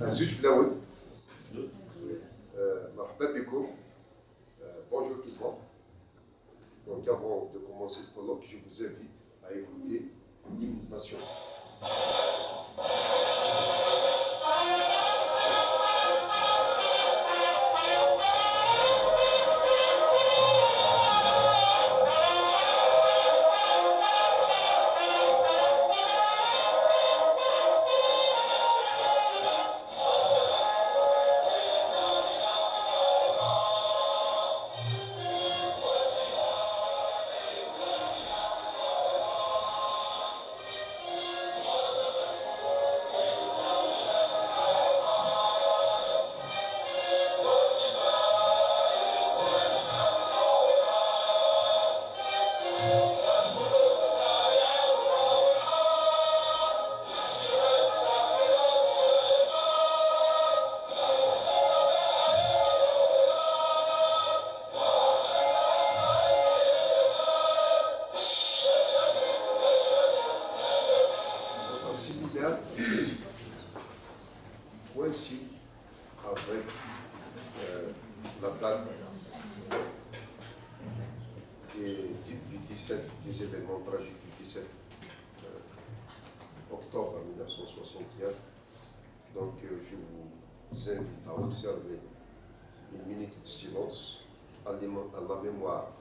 Azut Flaoun, Marhaba Bikoum, bonjour tout le monde. Donc avant de commencer le colloque, je vous invite à écouter l'hymne national. Coïncide avec la date du 17, des événements tragiques du 17 octobre 1961. Donc je vous invite à observer une minute de silence à la mémoire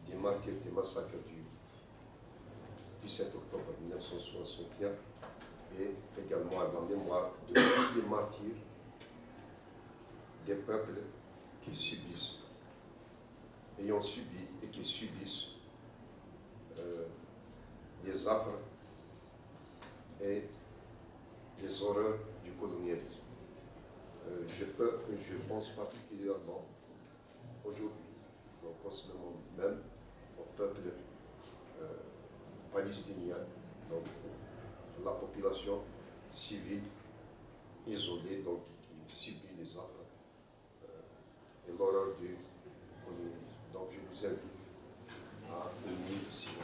des martyrs des massacres du 17 octobre 1961 et également à la mémoire de tous les martyrs des peuples qui subissent, ayant subi et qui subissent les affres et les horreurs du colonialisme. Je pense particulièrement aujourd'hui, donc en ce moment même, au peuple palestinien, donc la population civile isolée, donc qui subit les affres et l'horreur du colonialisme. Donc je vous invite à une minute de silence.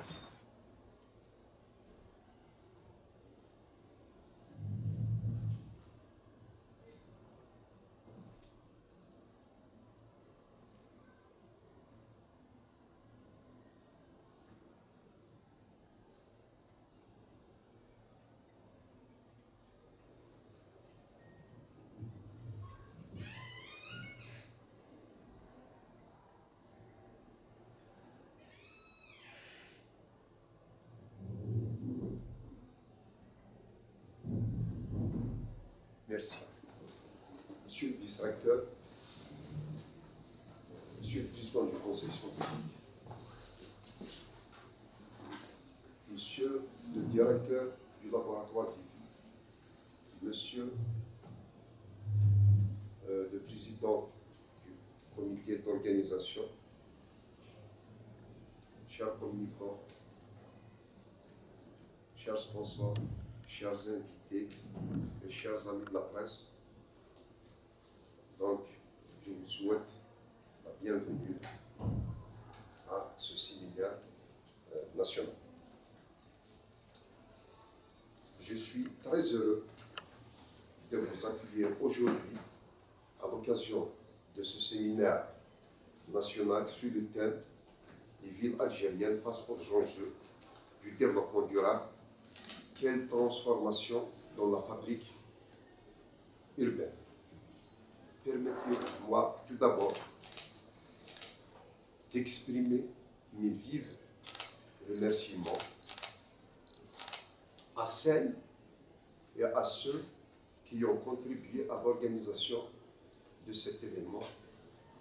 Merci. Monsieur le vice-recteur, Monsieur le président du conseil scientifique, Monsieur le directeur du laboratoire d'IFI, Monsieur le président du comité d'organisation, chers communicants, chers sponsors, chers invités et chers amis de la presse, donc je vous souhaite la bienvenue à ce séminaire national. Je suis très heureux de vous accueillir aujourd'hui à l'occasion de ce séminaire national sur le thème « Les villes algériennes face aux enjeux du développement durable. Quelle transformation dans la fabrique urbaine ?» Permettez-moi tout d'abord d'exprimer mes vifs remerciements à celles et à ceux qui ont contribué à l'organisation de cet événement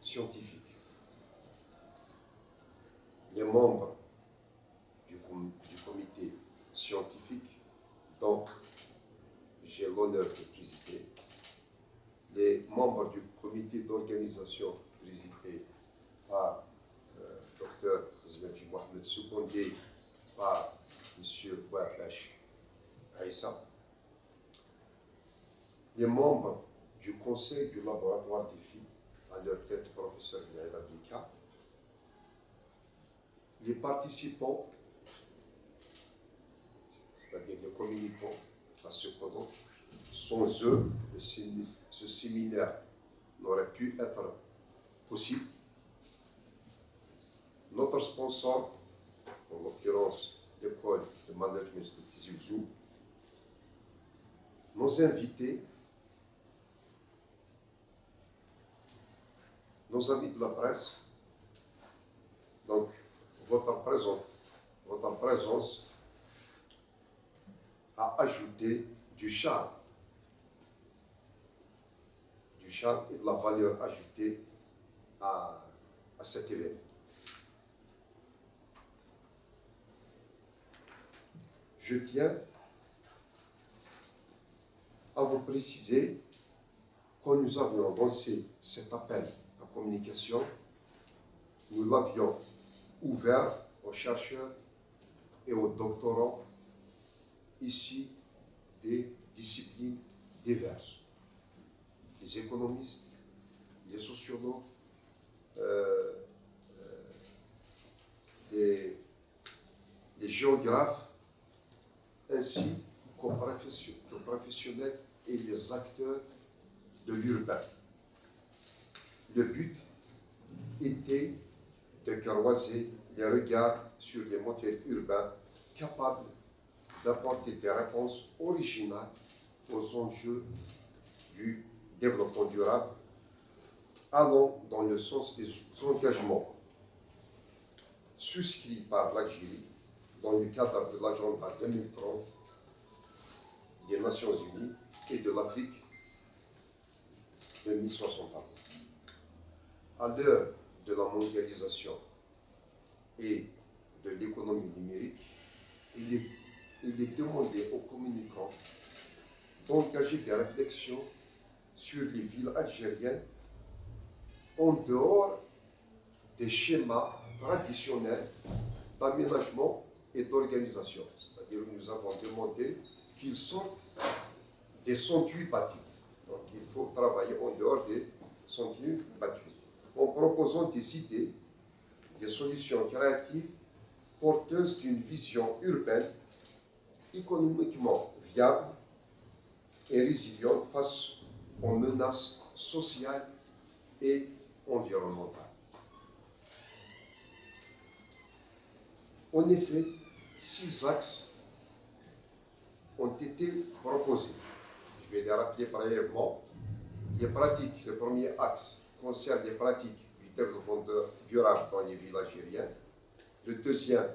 scientifique. Les membres du comité scientifique, dont j'ai l'honneur de présider, les membres du comité d'organisation présidé par Dr Zmedji Mohamed, secondé par M. Bouabache Aïssa, les membres du conseil du laboratoire d'IFI, à leur tête professeur Yael Ablika, les participants, c'est-à-dire les communicants à ce colloque, Sans eux, ce séminaire n'aurait pu être possible. Notre sponsor, en l'occurrence l'école de management de Tizi Ouzou, nos invités, nos amis de la presse, donc votre présence a ajouté du charme et de la valeur ajoutée à cet événement. Je tiens à vous préciser quand nous avions lancé cet appel à communication, nous l'avions ouvert aux chercheurs et aux doctorants issus des disciplines diverses. Les économistes, les sociologues, les géographes, ainsi qu'aux professionnels et les acteurs de l'urbain. Le but était de croiser les regards sur les moteurs urbains capables d'apporter des réponses originales aux enjeux du développement durable, allant dans le sens des engagements souscrits par l'Algérie dans le cadre de l'agenda 2030 des Nations Unies et de l'Afrique 2061. À l'heure de la mondialisation et de l'économie numérique, il est demandé aux communicants d'engager des réflexions sur les villes algériennes en dehors des schémas traditionnels d'aménagement et d'organisation. C'est-à-dire que nous avons demandé qu'ils sortent des sentiers battus. Donc il faut travailler en dehors des sentiers battus, en proposant des idées, des solutions créatives porteuses d'une vision urbaine économiquement viable et résiliente face aux menaces sociales et environnementales. En effet, 6 axes ont été proposés. Je vais les rappeler brièvement. Le premier axe concerne les pratiques du développement durable dans les villes algériennes. Le deuxième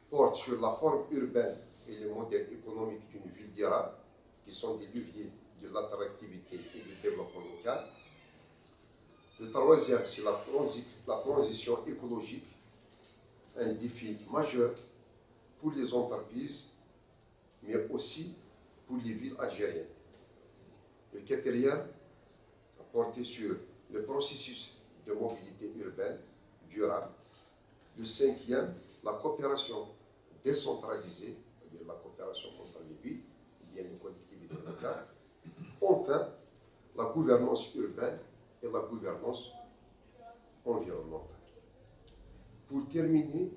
porte sur la forme urbaine et les modèles économiques d'une ville durable, qui sont des leviers de l'attractivité et du développement local. Le troisième, c'est la transition écologique, un défi majeur pour les entreprises, mais aussi pour les villes algériennes. Le quatrième a porté sur le processus de mobilité urbaine durable. Le cinquième, la coopération décentralisée, c'est-à-dire la coopération entre les villes et les collectivités locales. Enfin, la gouvernance urbaine et la gouvernance environnementale. Pour terminer,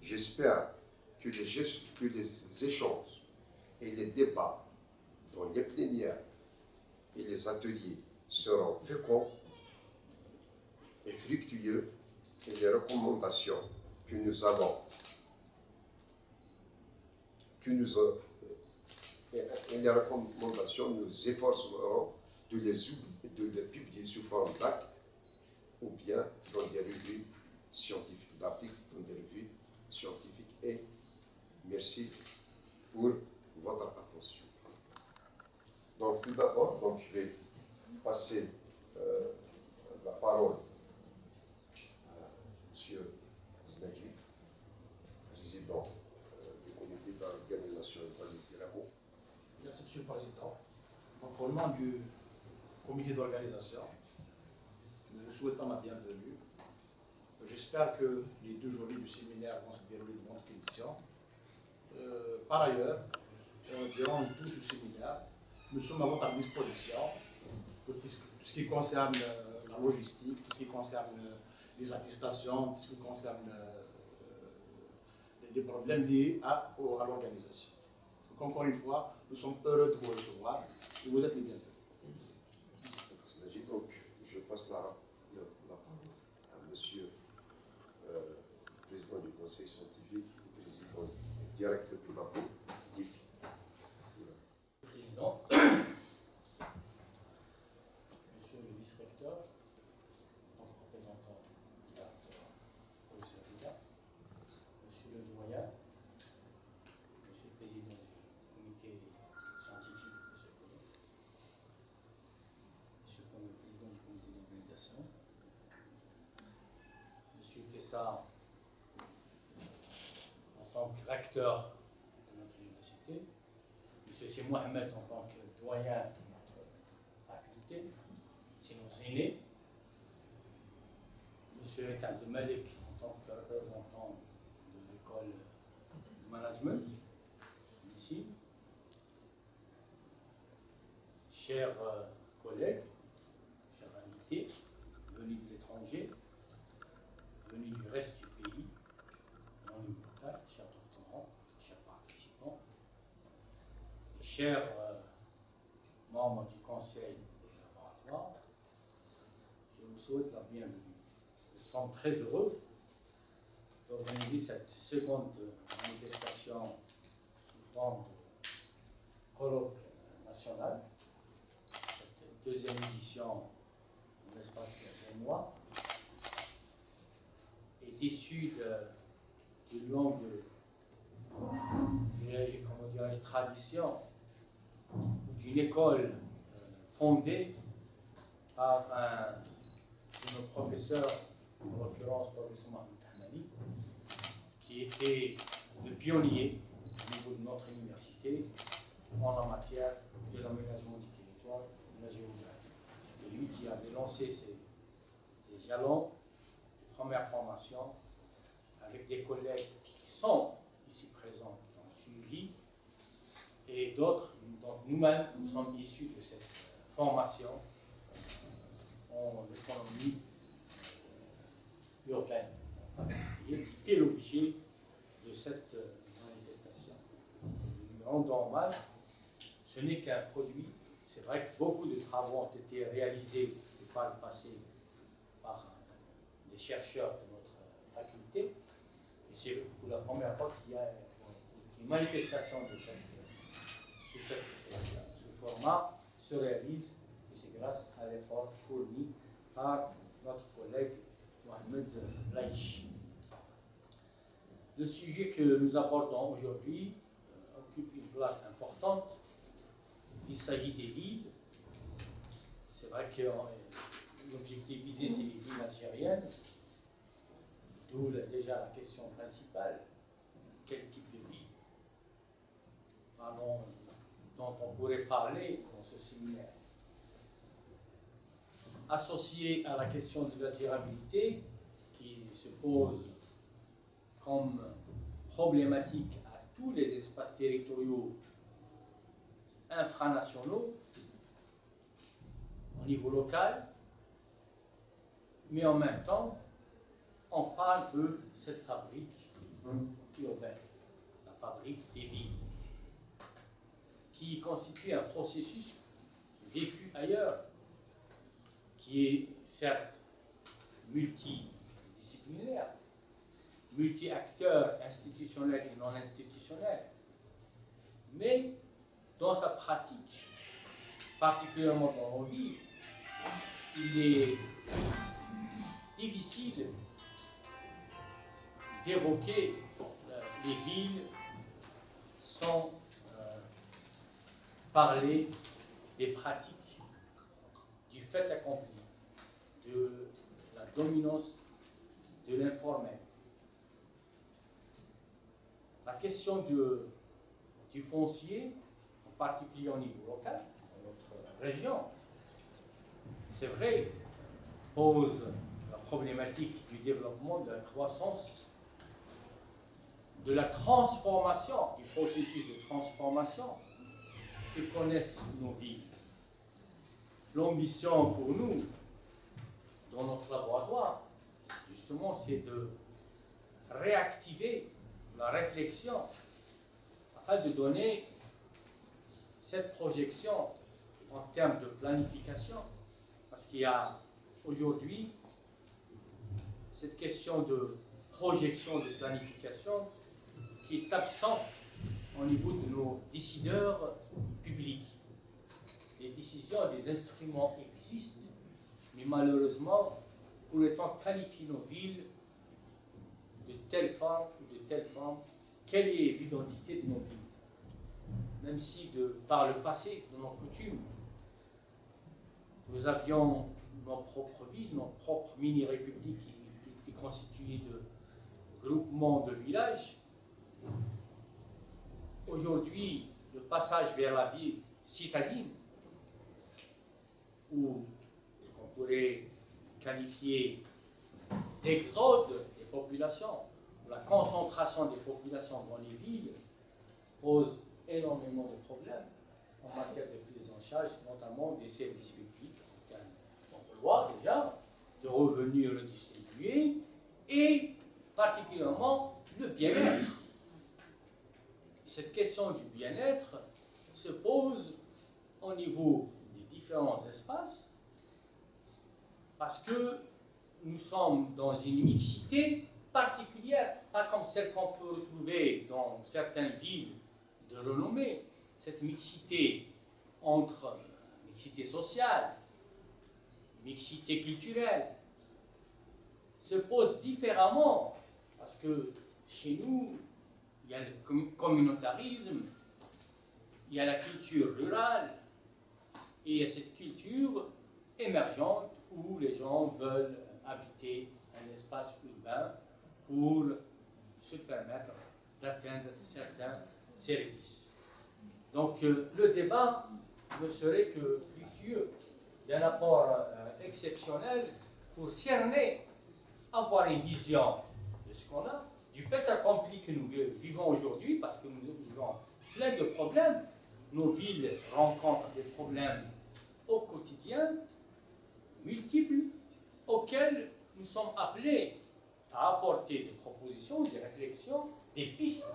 j'espère que les échanges et les débats dans les plénières et les ateliers seront féconds et fructueux, et les recommandations que nous allons nous efforcerons de les publier sous forme d'actes ou bien dans des revues scientifiques, d'articles dans des revues scientifiques. Et merci pour votre attention. Donc tout d'abord, je vais passer la parole à M. Znadji, président du comité d'organisation de l'AMO. Merci, M. le Président. Donc, au nom du comité d'organisation, nous souhaitons la bienvenue. J'espère que les 2 journées du séminaire vont se dérouler de bonnes conditions. Par ailleurs, durant tout ce séminaire, nous sommes à votre disposition pour tout ce qui concerne la logistique, tout ce qui concerne les attestations, tout ce qui concerne les problèmes liés à l'organisation. encore une fois, nous sommes heureux de vous recevoir et vous êtes les bienvenus. Donc, je passe la parole à monsieur le président du conseil scientifique et président directeur du labo DIFI. Président, monsieur le vice-recteur, notre représentant directeur professeur Vida, monsieur le doyen, monsieur le président du comité scientifique, monsieur Collet, monsieur le président du comité d'organisation, monsieur Tessa, en tant que recteur de notre université, monsieur C. Mohamed en tant que doyen de notre faculté, c'est nos aînés, monsieur Etan de Malik en tant que représentant de l'école de management, ici, chers collègues, chers invités, venus de l'étranger, venus du reste du pays, non local, chers doctorants, chers participants, et chers membres du conseil des laboratoires, je vous souhaite la bienvenue. Nous sommes très heureux d'organiser cette seconde manifestation sous forme de colloque national, cette deuxième édition en l'espace de 2 mois, est issue d'une longue tradition d'une école fondée par un de nos professeurs, en l'occurrence le professeur Mahmoud Hamali, qui était le pionnier au niveau de notre université en la matière de l'aménagement du territoire et de la géographie. C'était lui qui avait lancé les jalons de première formation avec des collègues qui sont ici présents, qui ont suivi, et d'autres, donc nous-mêmes, nous sommes issus de cette formation en économie urbaine, qui fait l'objet de cette manifestation. Nous rendons hommage, ce n'est qu'un produit. C'est vrai que beaucoup de travaux ont été réalisés par le passé par des chercheurs de notre faculté, et c'est pour la première fois qu'il y a une manifestation de ce format se réalise, et c'est grâce à l'effort fourni par notre collègue Mohamed Laïch. Le sujet que nous abordons aujourd'hui occupe une place importante. Il s'agit des villes. C'est vrai que l'objectif visé, c'est les villes algériennes, d'où déjà la question principale, quel type de ville dont on pourrait parler dans ce séminaire. Associé à la question de la durabilité, qui se pose comme problématique à tous les espaces territoriaux infranationaux, au niveau local, mais en même temps, on parle de cette fabrique urbaine, la fabrique des villes, qui constitue un processus vécu ailleurs, qui est certes multidisciplinaire, multi-acteurs institutionnels et non institutionnels, mais dans sa pratique, particulièrement dans nos villes, il est difficile d'évoquer les villes sans parler des pratiques, du fait accompli, de la dominance de l'informel. La question du foncier, en particulier au niveau local, dans notre région, c'est vrai, pose la problématique du développement, de la croissance, de la transformation, du processus de transformation que connaissent nos villes. L'ambition pour nous, dans notre laboratoire, justement, c'est de réactiver la réflexion afin de donner cette projection en termes de planification, parce qu'il y a aujourd'hui cette question de projection de planification qui est absente au niveau de nos décideurs publics. Les décisions, des instruments existent, mais malheureusement, pourrait-on qualifier nos villes de telle forme ou de telle forme? Quelle est l'identité de nos villes? Même si, par le passé, de nos coutumes, nous avions nos propres villes, nos propres mini-républiques qui étaient constituées de groupements de villages. Aujourd'hui, le passage vers la vie citadine, ou ce qu'on pourrait qualifier d'exode des populations, la concentration des populations dans les villes, pose énormément de problèmes en matière de prise en charge, notamment des services publics, en termes d'emploi déjà, de revenus redistribués, et particulièrement le bien-être. Cette question du bien-être se pose au niveau des différents espaces, parce que nous sommes dans une mixité particulière, pas comme celle qu'on peut retrouver dans certaines villes de renommée. Cette mixité entre mixité sociale, mixité culturelle, se pose différemment, parce que chez nous, il y a le communautarisme, il y a la culture rurale, et il y a cette culture émergente où les gens veulent habiter un espace urbain pour se permettre d'atteindre certains services. Donc le débat ne serait que fructueux d'un apport exceptionnel pour cerner, avoir une vision de ce qu'on a, du fait accompli que nous vivons aujourd'hui, parce que nous vivons plein de problèmes. Nos villes rencontrent des problèmes au quotidien, multiples, auxquels nous sommes appelés à apporter des propositions, des réflexions, des pistes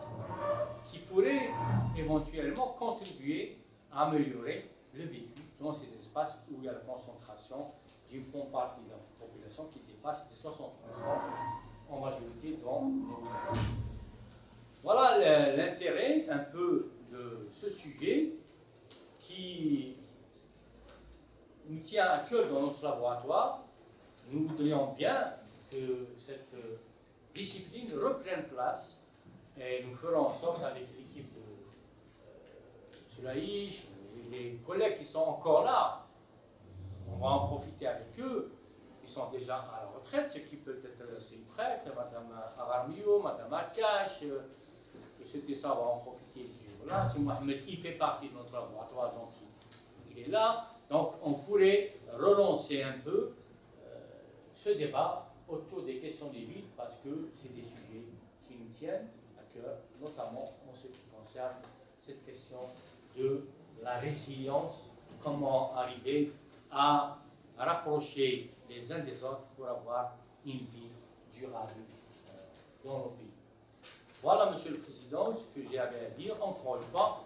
qui pourraient éventuellement contribuer à améliorer le vécu dans ces espaces où il y a la concentration d'une bonne partie de la population qui dépasse les 60% en majorité dans nos villages. Voilà l'intérêt un peu de ce sujet qui nous tient à cœur dans notre laboratoire. Nous voudrions bien que cette discipline reprenne place et nous ferons en sorte avec l'équipe de Sulaïch et les collègues qui sont encore là, on va en profiter avec eux. Ils sont déjà à la retraite, ceux qui peut-être s'y prêtent, Mme Aramio, Mme Akash, c'était ça, on va en profiter du jour-là. C'est Mohamed qui fait partie de notre laboratoire, donc il est là. Donc on pourrait relancer un peu ce débat autour des questions des villes, parce que c'est des sujets qui nous tiennent à cœur, notamment en ce qui concerne cette question de la résilience, comment arriver à rapprocher les uns des autres pour avoir une vie durable dans nos pays. Voilà, Monsieur le Président, ce que j'ai à dire. Encore une fois,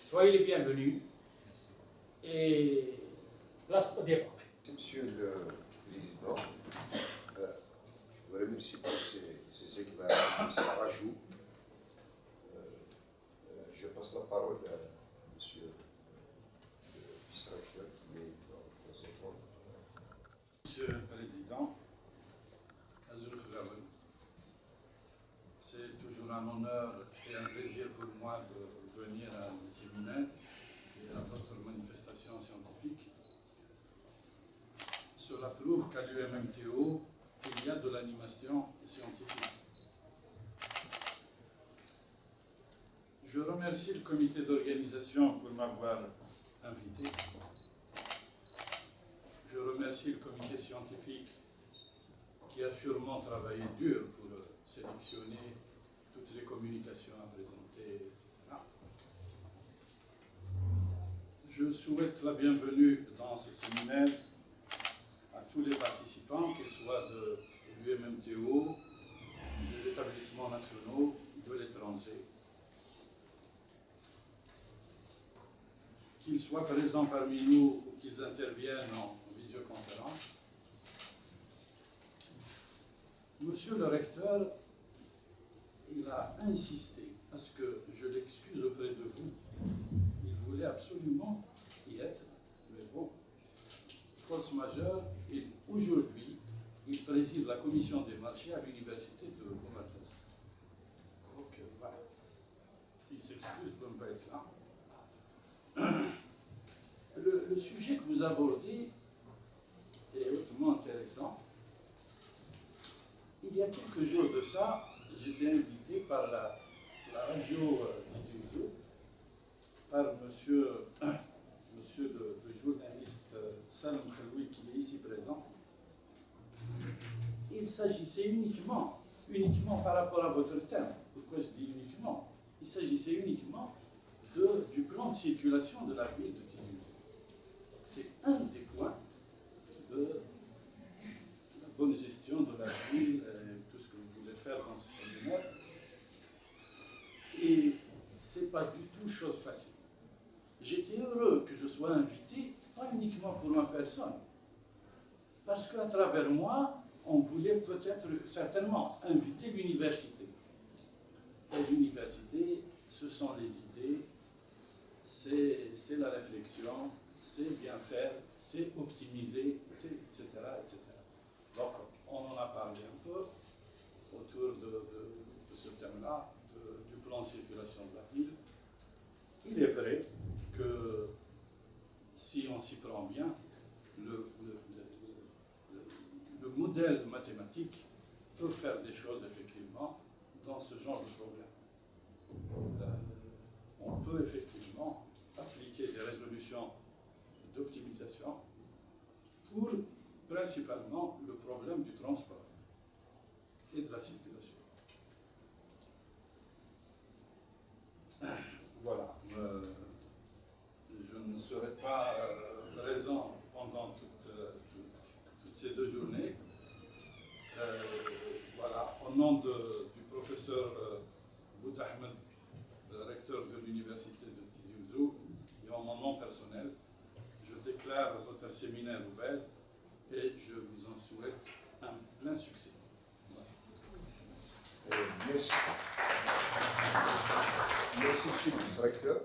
soyez les bienvenus et place au débat. Monsieur le Président, je vous remercie pour ces éclairages, ces rajouts. Je passe la parole à Monsieur le vice-recteur qui est dans ce fond. Monsieur le Président, c'est toujours un honneur et un plaisir pour moi de venir à un séminaire et à d'autres manifestations scientifiques. Cela prouve qu'à l'UMMTO, il y a de l'animation scientifique. Je remercie le comité d'organisation pour m'avoir invité. Je remercie le comité scientifique qui a sûrement travaillé dur pour sélectionner toutes les communications à présenter, etc. Je souhaite la bienvenue dans ce séminaire à tous les participants, qu'ils soient de l'UMMTO, des établissements nationaux, de l'étranger. qu'ils soient présents parmi nous ou qu'ils interviennent en visioconférence. Monsieur le recteur, il a insisté à ce que je l'excuse auprès de vous. Il voulait absolument y être, mais bon, force majeure, et aujourd'hui, il préside la commission des marchés à l'université de Oumartas. Donc voilà, il s'excuse pour ne pas être là. Le sujet que vous abordez est hautement intéressant. Il y a quelques jours de ça, j'étais invité par la radio Tizi Ouzou, par monsieur le journaliste Salam Kheloui, qui est ici présent. Il s'agissait uniquement par rapport à votre thème. Pourquoi je dis uniquement? Il s'agissait uniquement du plan de circulation de la ville de Tizi Ouzou. C'est un des points de la bonne gestion de la ville, tout ce que vous voulez faire dans ce séminaire. Et ce n'est pas du tout chose facile. J'étais heureux que je sois invité, pas uniquement pour ma personne, parce qu'à travers moi, on voulait peut-être, certainement, inviter l'université. Et l'université, ce sont les idées, c'est la réflexion, c'est bien faire, c'est optimiser, etc., etc. Donc, on en a parlé un peu autour de ce thème-là, du plan de circulation de la ville. Il est vrai que si on s'y prend bien, le modèle mathématique peut faire des choses effectivement dans ce genre de problème. On peut effectivement appliquer des résolutions d'optimisation pour principalement le problème du transport et de la circulation. Voilà. Je ne serai pas présent pendant toutes ces 2 journées. Voilà. Au nom du professeur Bout Ahmed, recteur de l'université de Tizi Ouzou, et en mon nom personnel, je déclare votre séminaire ouvert et je vous en souhaite un plein succès. Merci. Merci, monsieur le vice-recteur.